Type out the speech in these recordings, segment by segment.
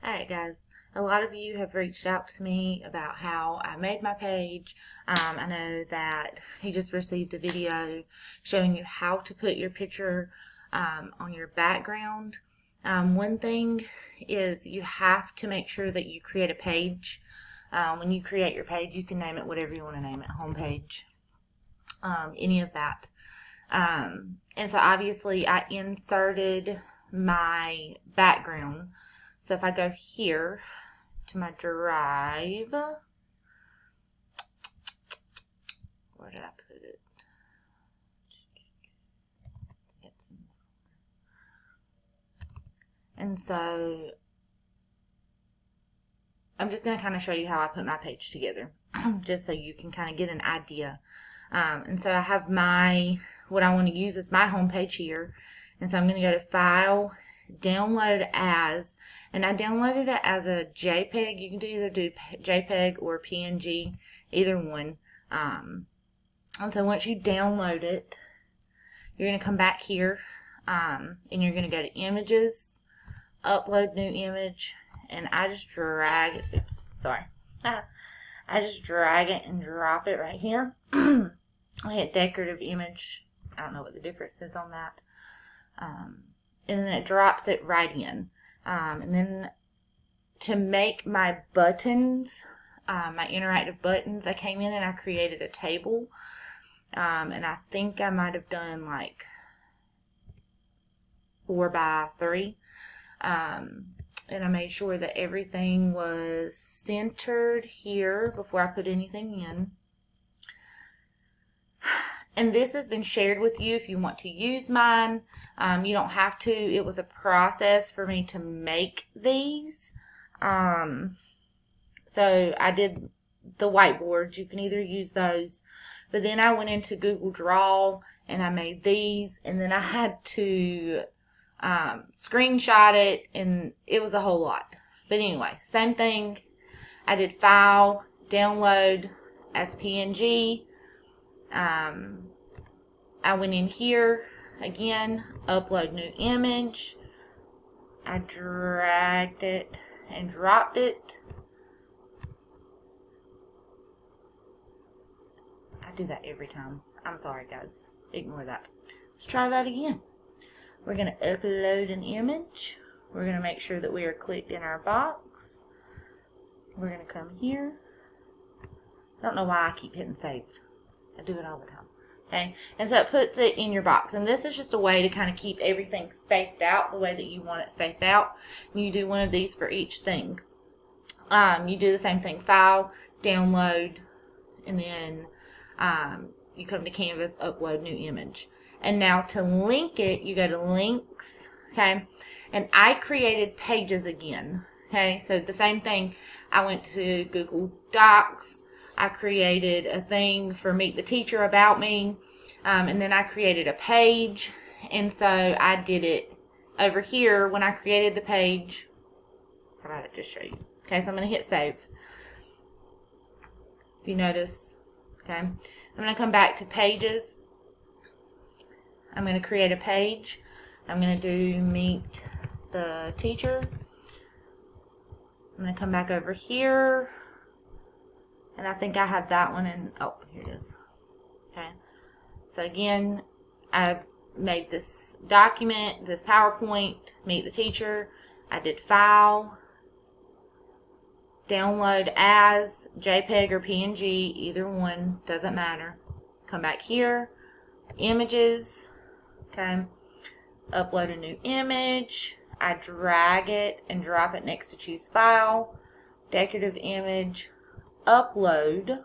Alright guys, a lot of you have reached out to me about how I made my page. I know that you just received a video showing you how to put your picture on your background. One thing is you have to make sure that you create a page. When you create your page, you can name it whatever you want to name it, homepage, any of that. And so obviously I inserted my background. So if I go here to my drive, where did I put it? And so I'm just going to kind of show you how I put my page together, just so you can kind of get an idea. And so I have what I want to use is my home page here. And so I'm going to go to File, Download As, and I downloaded it as a JPEG. You can either do JPEG or PNG, either one. And so once you download it, you're going to come back here, and you're going to go to Images, Upload New Image, and I just drag it. Oops, sorry. I just drag it and drop it right here. I hit Decorative Image. I don't know what the difference is on that. And then it drops it right in. And then to make my buttons, my interactive buttons, I came in and I created a table. And I think I might have done like 4 by 3. And I made sure that everything was centered here before I put anything in. And this has been shared with you if you want to use mine. You don't have to. It was a process for me to make these. So I did the whiteboards. You can either use those. But then I went into Google Draw and I made these. And then I had to screenshot it. And it was a whole lot. But anyway, same thing. I did File, Download as PNG. I went in here again, Upload New Image. I dragged it and dropped it. I do that every time. I'm sorry guys, ignore that. Let's try that again. We're going to upload an image. We're going to make sure that we are clicked in our box. We're going to come here. I don't know why I keep hitting save. I do it all the time. Okay, and so it puts it in your box. And this is just a way to kind of keep everything spaced out the way that you want it spaced out. And you do one of these for each thing. You do the same thing, File, Download, and then you come to Canvas, Upload New Image. And now to link it, you go to Links, okay? And I created pages again, okay? So the same thing, I went to Google Docs. I created a thing for Meet the Teacher About Me, and then I created a page, and so I did it over here when I created the page. How about I just show you? Okay, so I'm going to hit save. If you notice, okay, I'm going to come back to Pages. I'm going to create a page. I'm going to do Meet the Teacher. I'm going to come back over here. And I think I have that one in, oh, here it is. Okay. So again, I made this document, this PowerPoint, Meet the Teacher. I did File, Download As, JPEG or PNG, either one, doesn't matter. Come back here, Images, okay. Upload a new image. I drag it and drop it next to Choose File, Decorative Image, Upload,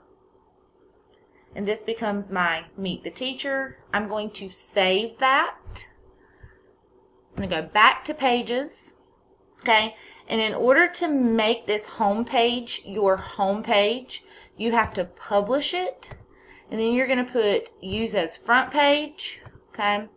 and this becomes my Meet the Teacher. I'm going to save that. I'm going to go back to Pages, okay, and in order to make this home page your home page, you have to publish it, and then you're going to put Use as Front Page, okay,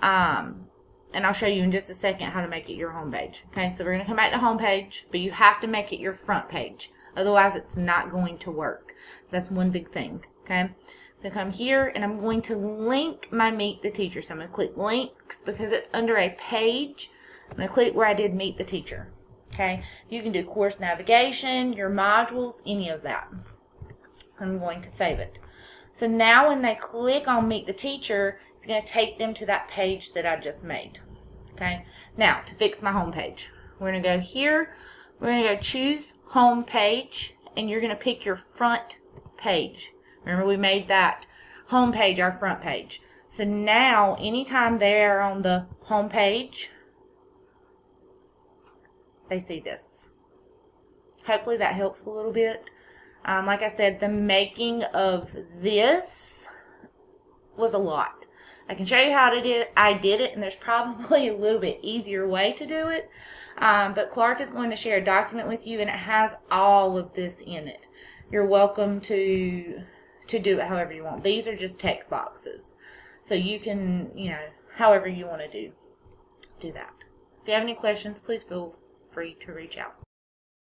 and I'll show you in just a second how to make it your home page. Okay, so we're going to come back to home page, but you have to make it your front page. Otherwise, it's not going to work. That's one big thing. Okay, I'm going to come here and I'm going to link my Meet the Teacher. So I'm going to click Links because it's under a page. I'm going to click where I did Meet the Teacher. Okay, you can do course navigation, your modules, any of that. I'm going to save it. So now when they click on Meet the Teacher, it's going to take them to that page that I just made. Okay, now to fix my home page, we're going to go here, we're going to go choose home page, and you're going to pick your front page. Remember, we made that home page our front page. So now anytime they're on the home page, they see this. Hopefully that helps a little bit. Like I said, the making of this was a lot. I can show you how I did it, and there's probably a little bit easier way to do it. But Clark is going to share a document with you, and it has all of this in it. You're welcome to do it however you want. These are just text boxes. So you can, however you want to do that. If you have any questions, please feel free to reach out.